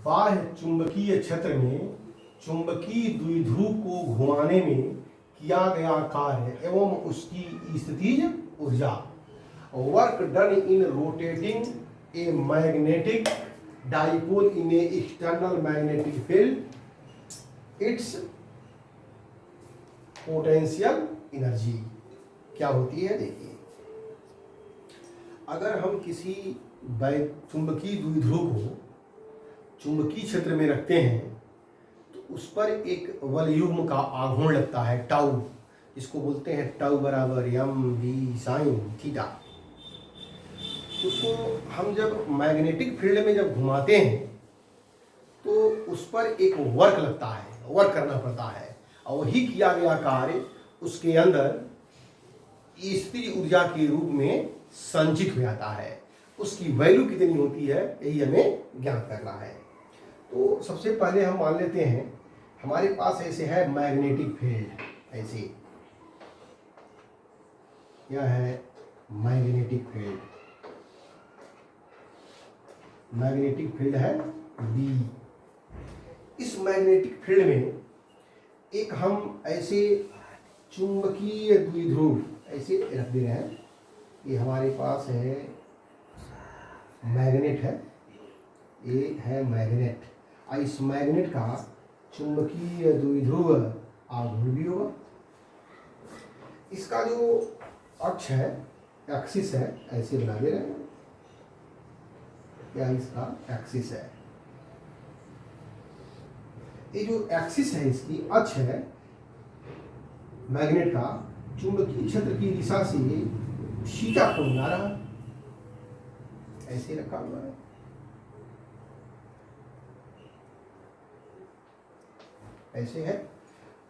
बाह्य चुंबकीय क्षेत्र में चुंबकीय द्विध्रुव को घुमाने में किया गया कार्य एवं उसकी स्थितिज ऊर्जा। Work done in rotating a magnetic dipole in A external magnetic field, it's potential energy क्या होती है। देखिए, अगर हम किसी चुंबकीय द्विध्रुव को चुंबकीय क्षेत्र में रखते हैं तो उस पर एक वलयुग्म का आघूर्ण लगता है टाउ, इसको बोलते हैं टाउ बराबर mv साइन थीटा। उसको हम जब मैग्नेटिक फील्ड में जब घुमाते हैं तो उस पर एक वर्क लगता है, वर्क करना पड़ता है, और वही किया गया कार्य उसके अंदर स्थिर ऊर्जा के रूप में संचित हो जाता है। उसकी वैल्यू कितनी होती है यही हमें ज्ञात करना है। तो सबसे पहले हम मान लेते हैं हमारे पास ऐसे है मैग्नेटिक फील्ड, ऐसे क्या है मैग्नेटिक फील्ड, मैग्नेटिक फील्ड है B। इस मैग्नेटिक फील्ड में एक हम ऐसे चुंबकीय द्विध्रुव ऐसे रख दे रहे हैं। ये हमारे पास है मैग्नेट है, ये है मैग्नेट, और इस मैग्नेट का चुंबकीय द्विध्रुव आघूर्ण भी होगा। इसका जो अक्ष है, एक्सिस है, ऐसे बना दे रहे हैं, क्या इसका एक्सिस है। ये जो एक्सिस है इसकी अक्ष है मैग्नेट का, चुंबकीय क्षेत्र की दिशा से थीटा कोण बना रहा, ऐसे रखा हुआ है। ऐसे है,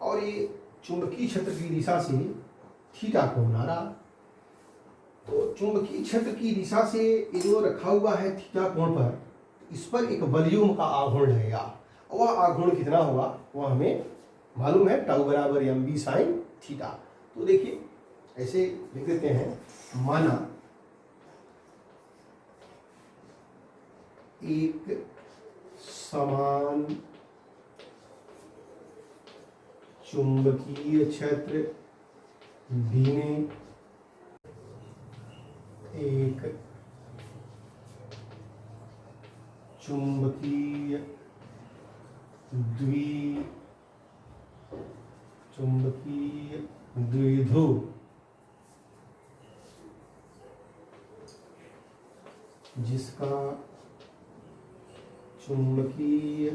और ये चुंबकीय क्षेत्र की दिशा से थीटा कोण बना रहा। तो चुंबकीय क्षेत्र की दिशा से ये जो रखा हुआ है थीटा कोण पर, इस पर एक वॉल्यूम का आघूर्ण लगेगा। वह आघूर्ण कितना होगा वह हमें मालूम है, टाउ बराबर mv साइन थीटा। तो देखिए ऐसे लिख देते हैं, माना एक समान चुंबकीय क्षेत्र B में एक चुंबकीय द्विध्रुव जिसका चुंबकीय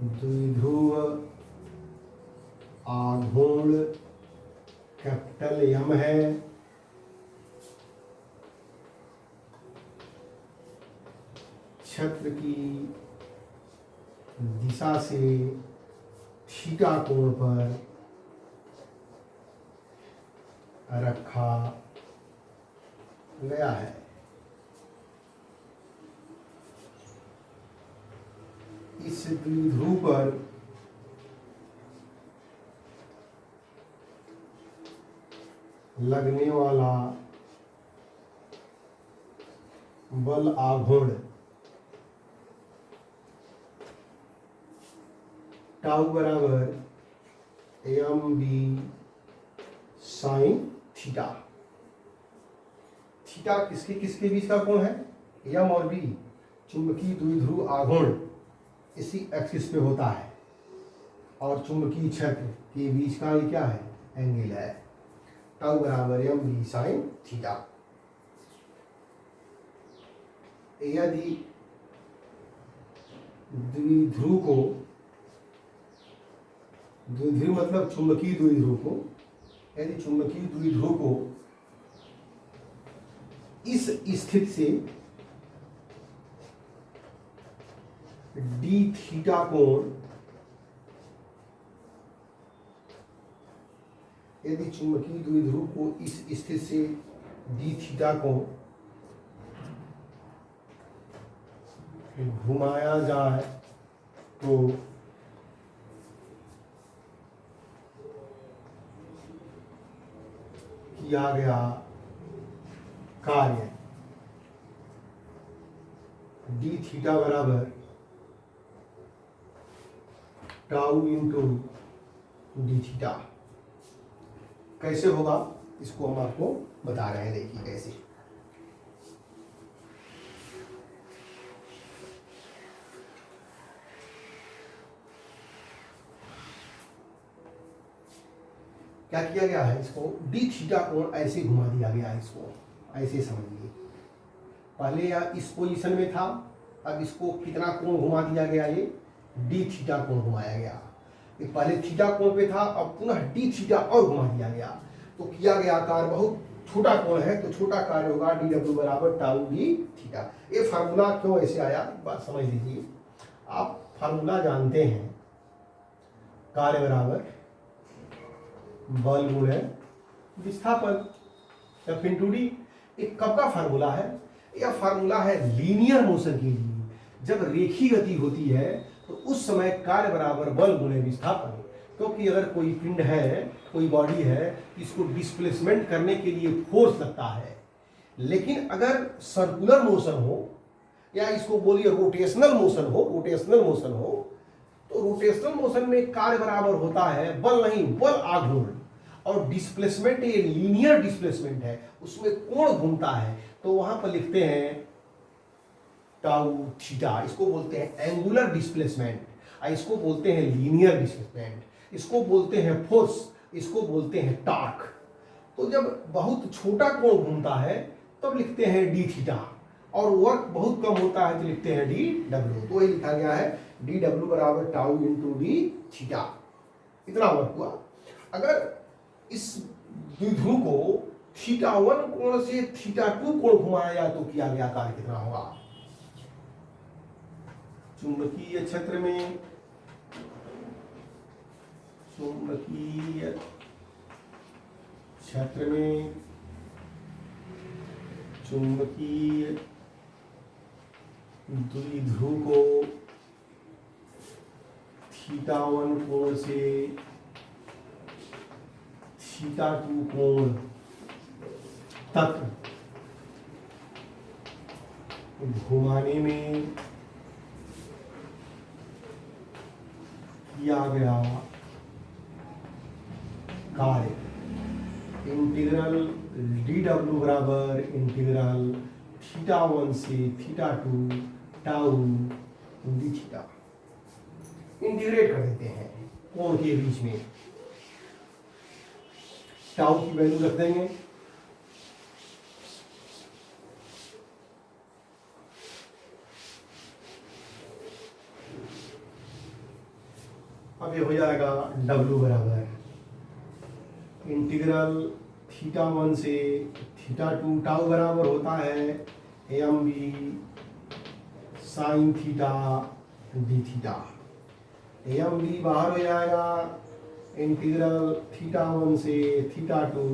द्विध्रुव आघूर्ण कैपिटल M है, क्षेत्र की दिशा से थीटा कोण पर रखा गया है। इस द्विध्रुव पर लगने वाला बल आघूर्ण टाउ बराबर mv साइन थीटा। थीटा किसके किसके बीच का कोण है, m और b, चुंबकीय द्विध्रुव आघूर्ण इसी एक्सिस पे होता है, और चुंबकीय क्षेत्र के बीच का ये क्या है एंगल है, टाउ बराबर mv साइन थीटा। यदि द्विध्रुव को, द्विध्रुव मतलब चुंबकीय द्विध्रुव को, यदि चुंबकीय द्विध्रुव को इस स्थिति से d थीटा कोण, यदि चुंबकीय द्विध्रुव को इस स्थिति से d थीटा को घुमाया जाए तो किया गया कार्य डी थीटा बराबर टाउ इंटू डी थीटा। कैसे होगा इसको हम आपको बता रहे हैं, देखिए कैसे। क्या किया गया है, इसको डी थीटा कोण ऐसे घुमा दिया गया है, इसको ऐसे समझिए। पहले या इस पोजीशन में था, अब इसको कितना कोण घुमा दिया गया, ये डी थीटा कोण घुमाया गया। ये पहले थीटा कोण पे था, अब पुनः डी थीटा और घुमा दिया गया। तो किया गया कार्य बहुत छोटा कोण है, तो छोटा कार्य होगा डी डब्ल्यू बराबर टाउ डी थीटा। ये फार्मूला क्यों ऐसे आया, एक बात समझ लीजिए। आप फार्मूला जानते हैं, कार्य बराबर बल गुणे विस्थापन एफ इंटू डी। एक कब का फार्मूला है, यह फार्मूला है लीनियर मोशन के लिए। जब रेखीय गति होती है तो उस समय कार्य बराबर बल गुणे विस्थापन। क्योंकि अगर कोई पिंड है, कोई बॉडी है, इसको डिस्प्लेसमेंट करने के लिए फोर्स लगता है। लेकिन अगर सर्कुलर मोशन हो या इसको बोलिए रोटेशनल मोशन हो, तो रोटेशनल मोशन में कार्य बराबर होता है बल नहीं, बल आघूर्ण। और डिस्प्लेसमेंट ये लीनियर डिस्प्लेसमेंट है, उसमें कोण घूमता है, तो वहां पर लिखते हैं टाउ थीटा। इसको बोलते हैं एंगुलर डिस्प्लेसमेंट, इसको बोलते हैं लीनियर डिस्प्लेसमेंट, इसको बोलते हैं फोर्स, इसको बोलते हैं टॉर्क। तो जब बहुत छोटा कोण घूमता है तब लिखते हैं डी थीटा, और वर्क बहुत कम होता है तो लिखते हैं डी डब्ल्यू। तो ये लिखा गया है डी डब्ल्यू बराबर टाउ इंटू डी थीटा। इतना वर्क हुआ। अगर इस द्विध्रुव को थीटा 1 कोण से थीटा 2 कोण घुमाया तो किया गया कार्य कितना होगा। चुंबकीय क्षेत्र में चुंबकीय द्विध्रुव को थीटा 1 कोण से थीटा 2 कोण तक घुमाने में किया गया कार्य इंटीग्रल डी डब्ल्यू बराबर इंटीग्रल थीटा 1 से theta 2 tau D theta. Integrate कर देते हैं कोण के बीच में, टाउ की वैल्यू रख देंगे। अब ये हो जाएगा W बराबर इंटीग्रल थीटा 1 से थीटा 2, टाउ बराबर होता है m b sine theta d theta. M b बाहर हो जाएगा, इंटीग्रल थीटा 1 से theta 2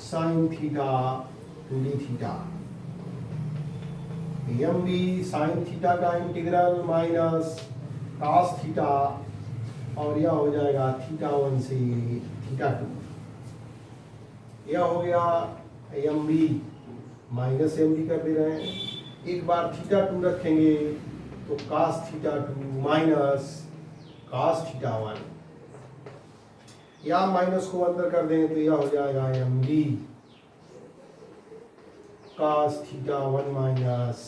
sine theta d theta. M b sine theta का इंटीग्रल माइनस cos थीटा, और यह हो जाएगा थीटा 1 से थीटा 2। यह हो गया m b minus m b कर दे रहे हैं। एक बार थीटा 2 रखेंगे तो cos theta 2 minus cos theta 1, या माइनस को अंदर कर देंगे तो यह हो जाएगा m b cos theta 1 minus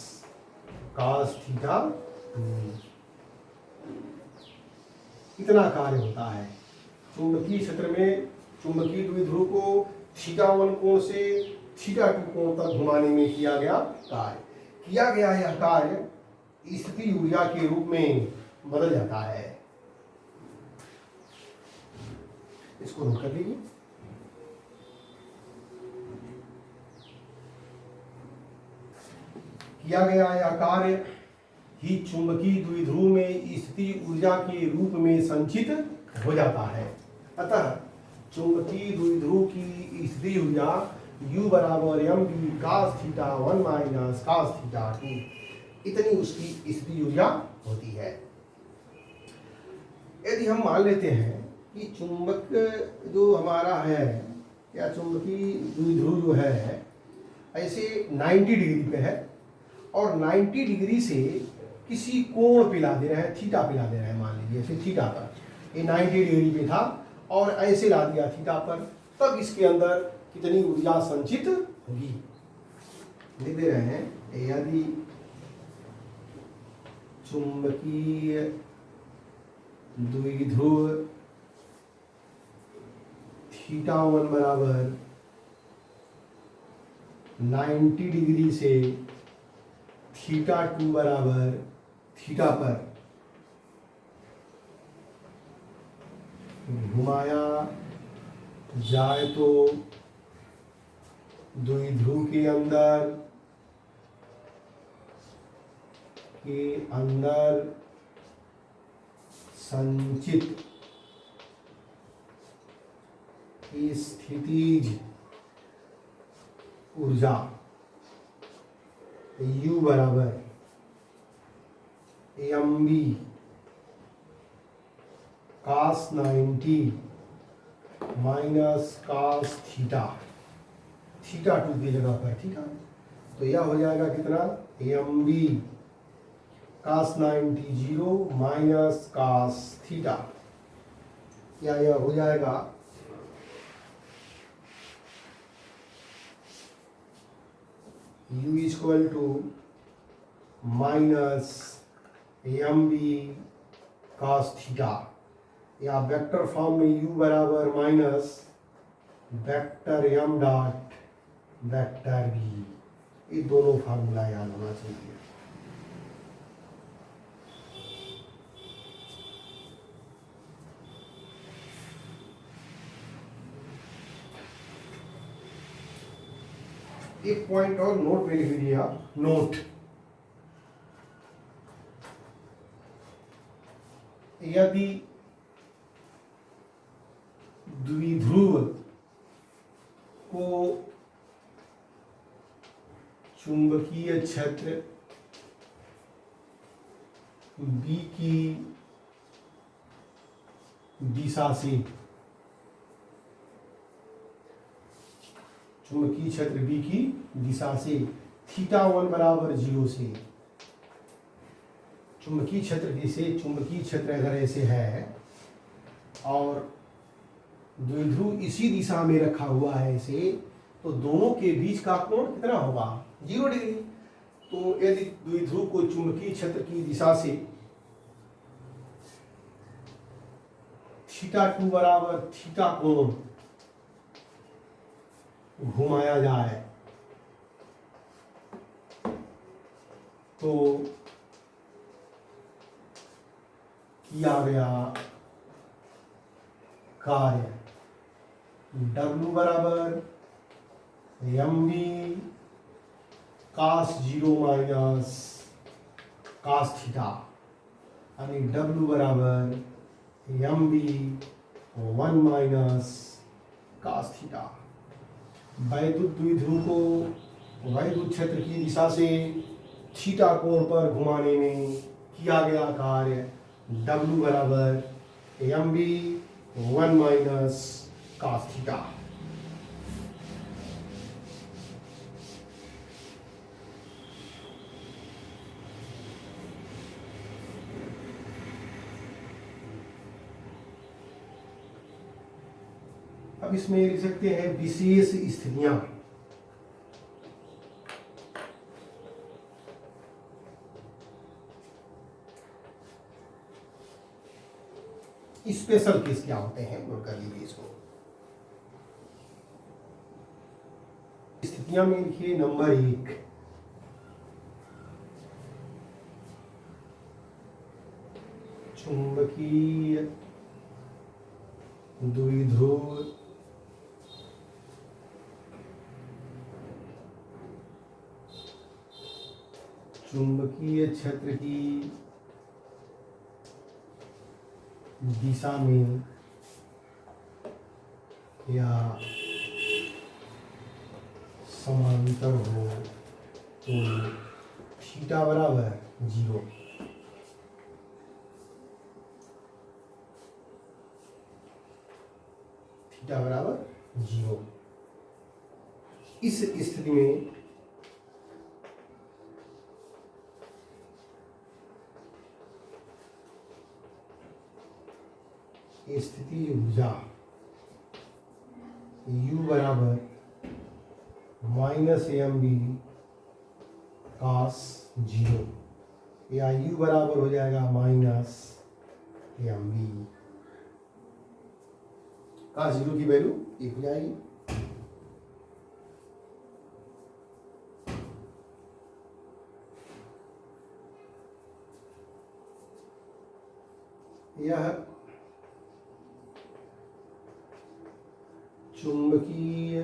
cos theta 2। इतना कार्य होता है चुंबकीय क्षेत्र में। चुंबकीय द्विध्रुव को थीटा 1 कोण से थीटा 2 कोण तक घुमाने में किया गया कार्य। किया गया यह कार्य स्थिति ऊर्जा के रूप में बदल जाता है। इसको नोट कर लीजिए। किया गया यह कार्य ही चुंबकीय द्विध्रुव में स्थिति ऊर्जा के रूप में संचित हो जाता है। अतः चुंबकीय द्विध्रुव की स्थिति ऊर्जा U बराबर m b cos theta 1 minus cos theta 2, इतनी उसकी स्थिति ऊर्जा होती है। यदि हम मान लेते हैं कि चुंबक जो हमारा है या चुंबकीय द्विध्रुव जो है ऐसे 90 डिग्री पे है और 90 डिग्री से किसी कोण पे ला दे रहे हैं, थीटा पे ला दे रहे हैं, मान लीजिए ऐसे थीटा पर, ये 90 डिग्री पे था और ऐसे ला दिया थीटा पर, तब इसके अंदर कितनी ऊर्जा संचित होगी। लिख दे रहे हैं, यदि चुंबकीय द्विध्रुव θ1 बराबर 90 डिग्री से θ2 बराबर थीटा पर घुमाया जाए तो द्विध्रुव के अंदर संचित स्थितिज ऊर्जा U बराबर mb cos 90 माइनस cos थीटा, θ2 की जगह पर, ठीक है। तो यह हो जाएगा कितना, mb cos 90 0 minus cos theta, यह हो जाएगा U equal to minus mb cos theta, या वेक्टर फॉर्म में U बराबर minus vector m dot vector b, ये दोनों फार्मूला याद होना चाहिए। एक पॉइंट और नोट में लिख लीजिए आप, नोट, यदि द्विध्रुव को चुंबकीय क्षेत्र B की दिशा से, चुंबकीय क्षेत्र B की दिशा से θ1 बराबर 0 से, चुंबकीय क्षेत्र जैसे चुंबकीय क्षेत्र अगर ऐसे है और द्विध्रुव इसी दिशा में रखा हुआ है ऐसे, तो दोनों के बीच का कोण कितना होगा, 0 डिग्री। तो यदि द्विध्रुव को चुंबकीय क्षेत्र की दिशा से θ2 बराबर थीटा कोण घुमाया जाए तो किया गया कार्य W बराबर mb cos 0 minus cos theta, यानी W बराबर mb 1 माइनस cos थीटा। वैद्युत द्विध्रुव को वैद्युत क्षेत्र की दिशा से थीटा कोण पर घुमाने में किया गया कार्य W बराबर mb 1 माइनस cos थीटा। अब इसमें लिख सकते हैं विशेष स्थितियां, स्पेशल केस क्या होते हैं, नोट कर लीजिए इसको। स्थितियां में लिखिए नंबर 1, चुंबकीय द्विध्रुव चुंबकीय क्षेत्र की दिशा में या समांतर हो तो थीटा बराबर 0, थीटा बराबर 0। इस स्थिति में स्थिति ऊर्जा U बराबर -mb cos 0, या U बराबर हो जाएगा -mb। cos 0 की वैल्यू 1 हो जाएगी। यह चुंबकीय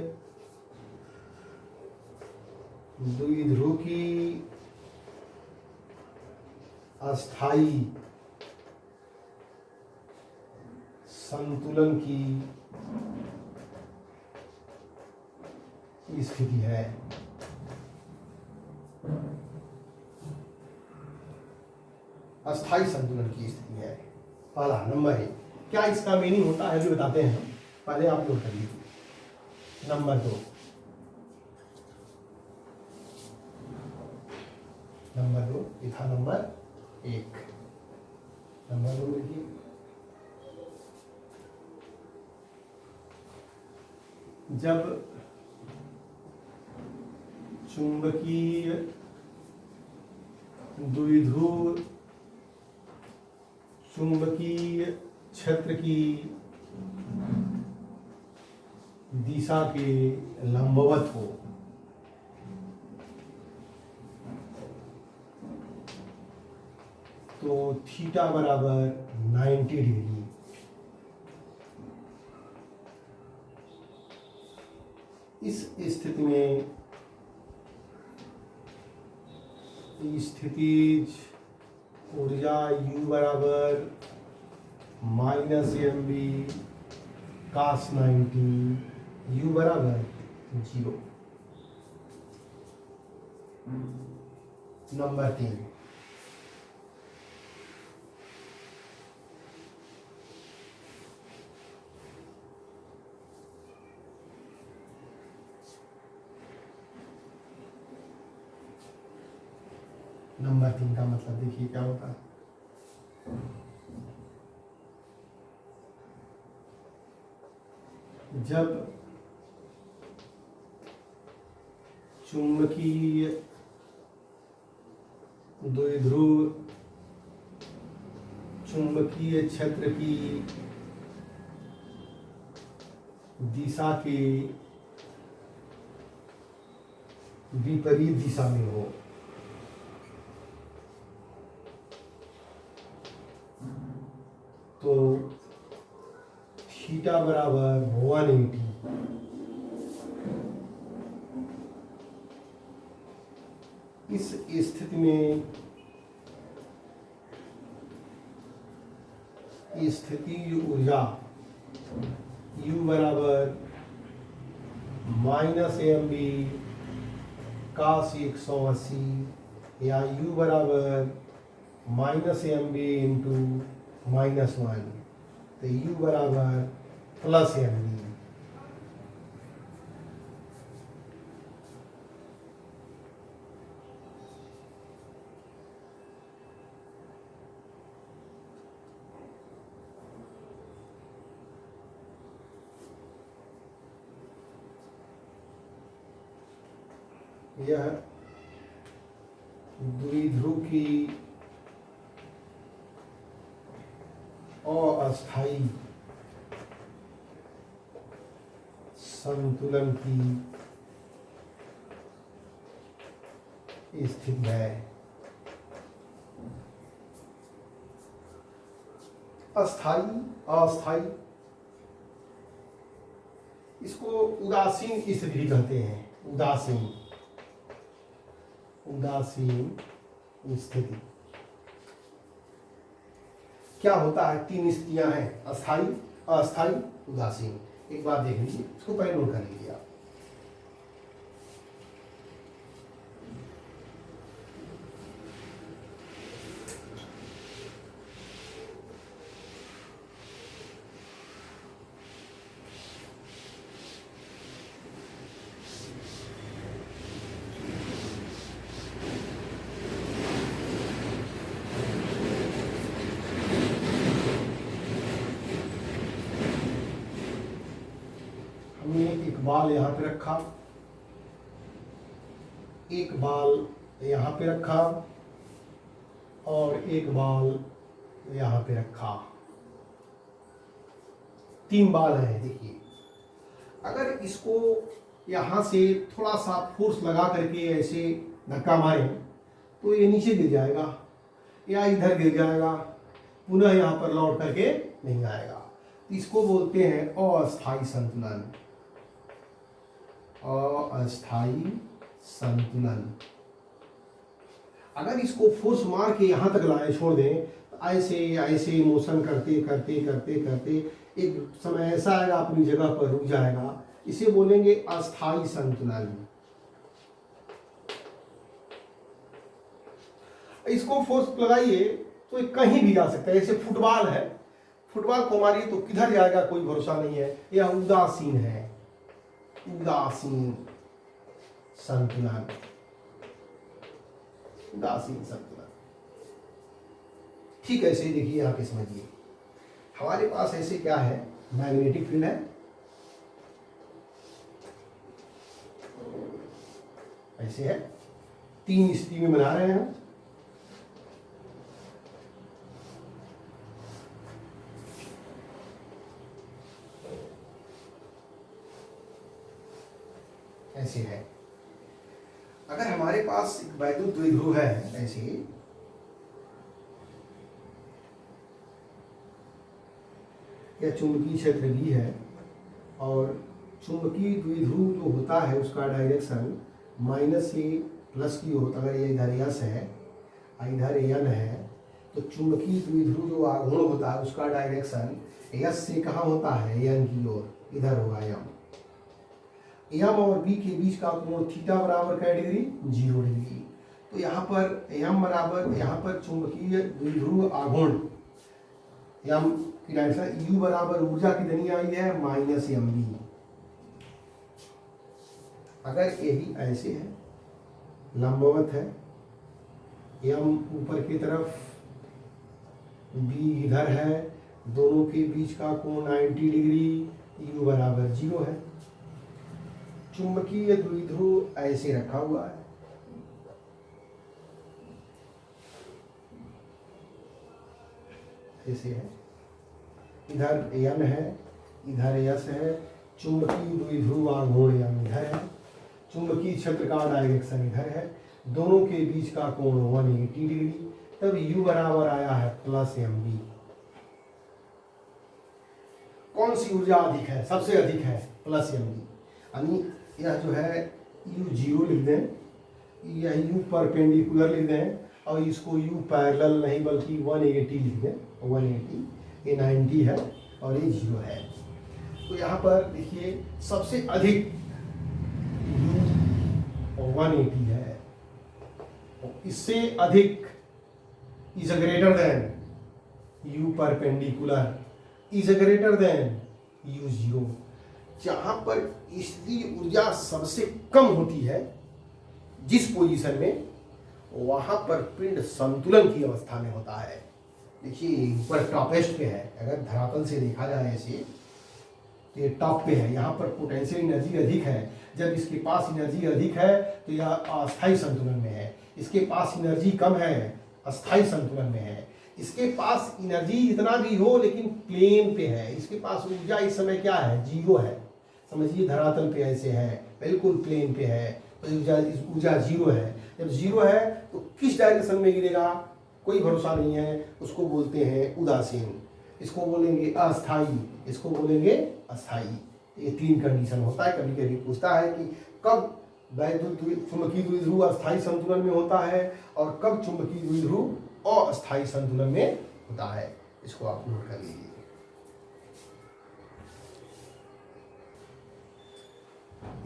द्विध्रुव की अस्थाई संतुलन की स्थिति है। अस्थाई संतुलन की स्थिति है। पहला नंबर है, क्या इसका मीनिंग होता है जो बताते हैं हम, पहले आप नोट कर लीजिए। नंबर 2, ये था नंबर 1। नंबर 2 लिखिए। जब चुंबकीय द्विध्रुव चुंबकीय क्षेत्र की दिशा के लंबवत हो, तो थीटा बराबर 90 डिग्री। इस स्थिति में स्थितिज ऊर्जा U बराबर -mb cos 90, U बराबर 0। नंबर 3, नंबर 3 का मतलब देखिए क्या होता है। जब चुंबकीय द्विध्रुव चुंबकीय क्षेत्र की दिशा के विपरीत दिशा में हो, तो थीटा बराबर 180। इस स्थिति में स्थितिज ऊर्जा U बराबर -mb cos 180, या U बराबर -mb इंटू -1, तो U बराबर +mb। यह द्विध्रुव की अस्थाई संतुलन की स्थिति है। अस्थाई अस्थाई, इसको उदासीन स्थिति भी कहते हैं। उदासीन स्थिति क्या होता है? 3 स्थितियां हैं, अस्थाई, अस्थाई, उदासीन। एक बात देख लीजिए, इसको पहले नोट कर लीजिए आप। हमने एक बाल यहाँ पे रखा, एक बाल यहाँ पे रखा और एक बाल यहाँ पे रखा। 3 बाल हैं। देखिए, अगर इसको यहाँ से थोड़ा सा फोर्स लगा करके ऐसे धक्का मारें तो ये नीचे गिर जाएगा या इधर गिर जाएगा, पुनः यहाँ पर लौट करके नहीं आएगा। इसको बोलते हैं अस्थाई संतुलन। अस्थाई संतुलन। अगर इसको फोर्स मार के यहाँ तक लाए छोड़ दें तो ऐसे ऐसे मोशन करते करते करते करते एक समय ऐसा आएगा अपनी जगह पर रुक जाएगा। इसे बोलेंगे अस्थाई संतुलन। इसको फोर्स लगाइए तो ये कहीं भी जा सकता है। जैसे फुटबॉल है, फुटबॉल को मारिए तो किधर जाएगा कोई भरोसा नहीं है। यह उदासीन है, उदासीन संतुलन। उदासीन संतुलन। ठीक है, ऐसे देखिए, यहाँ पे समझिए, हमारे पास ऐसे क्या है, मैग्नेटिक फील्ड है, ऐसे है, 3 स्थिति में बना रहे हैं। ऐसे है। अगर हमारे पास एक वैद्युत द्विध्रुव है ऐसे, या चुंबकीय क्षेत्र भी है, और चुंबकीय द्विध्रुव जो होता है उसका डायरेक्शन माइनस से प्लस की होता है। अगर ये इधर यस है, इधर एन है, तो चुंबकीय द्विध्रुव जो आघूर्ण होता है उसका डायरेक्शन यस से कहाँ होता है, एन की ओर, इधर होगा यम। एम और बी के बीच का कोण थीटा बराबर क्या डिग्री, 0 डिग्री। तो यहाँ पर एम बराबर, यहाँ पर चुंबकीय द्विध्रुव आघूर्ण एम की डायरेक्शन यू बराबर ऊर्जा कितनी आई है, माइनस एम बी। अगर यही ऐसे है, लंबवत है, एम ऊपर की तरफ, बी इधर है, दोनों के बीच का कोण 90 डिग्री, यू बराबर 0 है। चुंबकीय द्विध्रुव ऐसे रखा हुआ है, ऐसे है, इधर एन है, इधर एस है, चुंबकीय द्विध्रुव आघूर्ण एम इधर है, चुंबकीय क्षेत्र का डायरेक्शन इधर है, दोनों के बीच का कोण 180 डिग्री, तब यू बराबर आया है प्लस एम बी। कौन सी ऊर्जा अधिक है, सबसे अधिक है प्लस एम बी। यानी यह जो है यू 0 लिख दें, यह यू परपेंडिकुलर लिख दें, और इसको यू पैरेलल नहीं बल्कि 180 लिख दें। 180, ये 90 है और ये 0 है। तो यहाँ पर देखिए सबसे अधिक यू 180 है, इससे अधिक is greater than you perpendicular is greater than you 0। जहां पर स्थितिज ऊर्जा सबसे कम होती है जिस पोजीशन में, वहां पर पिंड संतुलन की अवस्था में होता है। देखिए ऊपर टॉपेस्ट पे है, अगर धरातल से देखा जाए ऐसे तो ये टॉप पे है, यहाँ पर पोटेंशियल एनर्जी अधिक है। जब इसके पास एनर्जी अधिक है तो यह अस्थायी संतुलन में है, इसके पास एनर्जी कम है, अस्थायी संतुलन में है। इसके पास एनर्जी जितना भी हो लेकिन प्लेन पे है, इसके पास ऊर्जा इस समय क्या है, 0 है। समझिए धरातल पे ऐसे है, बिल्कुल प्लेन पे है, तो ऊर्जा 0 है। जब 0 है तो किस डायरेक्शन में गिरेगा कोई भरोसा नहीं है, उसको बोलते हैं उदासीन। इसको बोलेंगे अस्थाई, इसको बोलेंगे अस्थाई। ये 3 कंडीशन होता है। कभी कभी पूछता है कि कब चुंबकीय द्विध्रुव अस्थायी संतुलन में होता है और कब चुंबकीय द्विध्रुव अस्थायी संतुलन में होता है। इसको आप नोट कर लीजिए।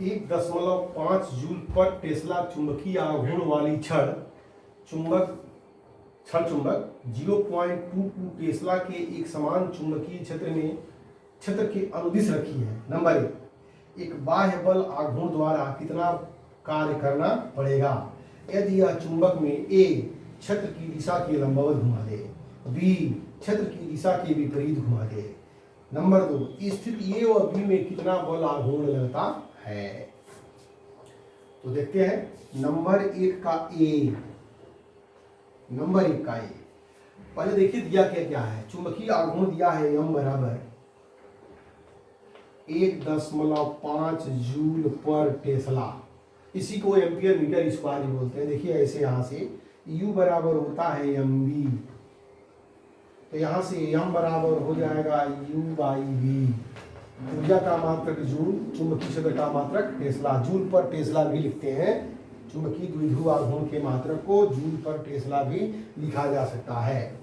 1.5 जूल पर टेस्ला चुंबकीय आघूर्ण वाली छड़ चुंबक 0.22 टेस्ला के एक समान चुंबकीय क्षेत्र के अनुदिश रखी है। नंबर 1, बाह्य बल आघूर्ण द्वारा कितना कार्य करना पड़ेगा यदि यह चुंबक में ए क्षेत्र की दिशा के लंबवत घुमा दे, बी क्षेत्र की दिशा के विपरीत घुमा दे, नंबर 2, स्थिति ए और बी में कितना बल आघूर्ण लगता है। तो देखते हैं नंबर 1 का ए। पहले देखिए दिया क्या क्या है। चुंबकीय आघूर्ण दिया है m बराबर 1.5 जूल पर टेस्ला। इसी को एम्पियर मीटर स्क्वायर भी बोलते हैं। देखिए ऐसे यहाँ से U बराबर होता है mv, तो यहाँ से m बराबर हो जाएगा U/v। ऊर्जा का मात्रक जूल, चुंबकीय क्षेत्र का मात्रक टेस्ला। जूल पर टेस्ला भी लिखते हैं। चुंबकीय द्विध्रुव आघूर्ण के मात्रक को जूल पर टेस्ला भी लिखा जा सकता है।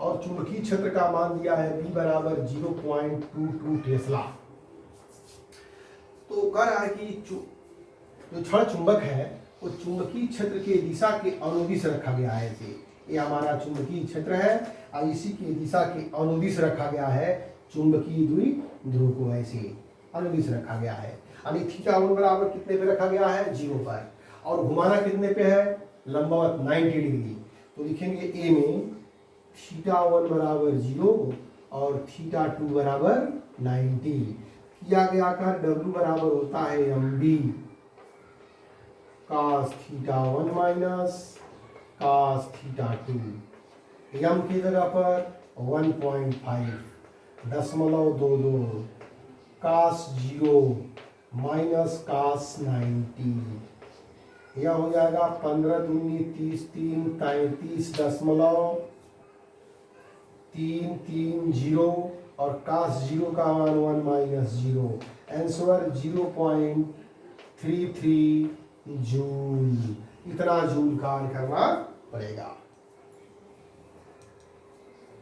और चुंबकीय क्षेत्र का मान दिया है B बराबर 0.22 टेस्ला। तो कह रहा है कि जो क्षण चुंबक है वो चुंबकीय क्षेत्र के दिशा के अनुदिश रखा गया है। ये हमारा चुंबकीय क्षेत्र है और इसी के दिशा के अनुदिश रखा गया है। चुंबकीय द्विध्रुव को ऐसे अनुदिश रखा गया है। यानी θ1 बराबर कितने पे रखा गया है, 0 पर। और घुमाना कितने पे है, लंबवत 90 डिग्री। तो लिखेंगे ए में θ1 बराबर 0 और θ2 बराबर 90। किया गया आकार W बराबर होता है mb cos θ1 minus cos θ2। m की जगह पर 1.5 0.22 cos 0 माइनस cos 90। यह हो जाएगा 15 दूनी 30, 3 33.330 और cos 0 का मान 1 माइनस 0। Answer 0.33 joule. इतना जूल कार्य करना पड़ेगा।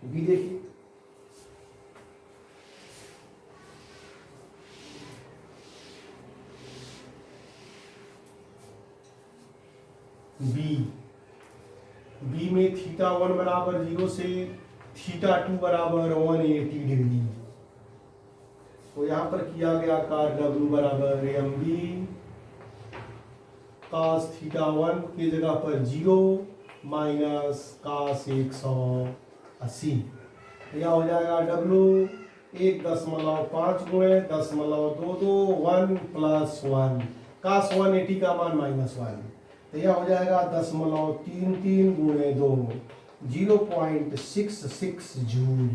बी देखिए, बी में θ1 बराबर 0 से θ2 बराबर 180 डिग्री। तो यहां पर किया गया कार्य W बराबर mb cos θ1 की जगह पर 0 माइनस cos 180। यह हो जाएगा W 1.5 गुणे 0.22 1 प्लस 1 cos 180 का मान -1। तो यह हो जाएगा 0.33 गुणे 2 0.66 जूल।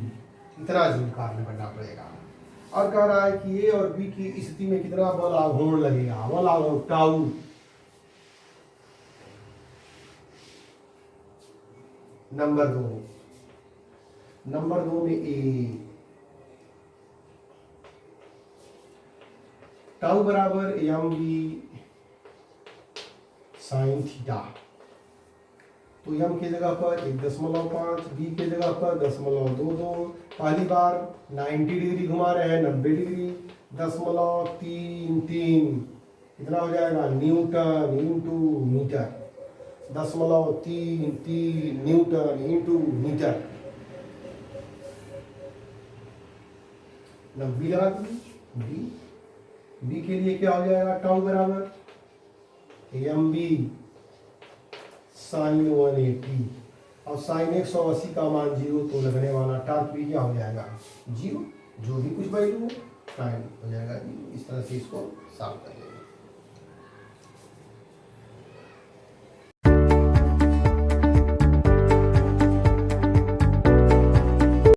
इतना जूल कार्य करना पड़ेगा। और कह रहा है कि ए और बी की स्थिति में कितना बल आघूर्ण लगेगा, बल आघूर्ण टाउ। नंबर 2 में ए टाउ बराबर mv साइन थीटा। तो m की जगह पर 1.5, b की जगह पर 0.22। पहली बार 90 डिग्री घुमा रहे हैं, 90 डिग्री 0.33 कितना हो जाएगा, newton into metre. 0.33 newton into metre. 90 लगा दीजिए। बी के लिए क्या हो जाएगा, टाउ बराबर mb साइन 180 और साइन 180 का मान 0, तो लगने वाला टॉर्क भी क्या हो जाएगा 0। जो भी कुछ वैल्यू हो टाइम हो जाएगा 0। इस तरह से इसको सॉल्व कर लेंगे।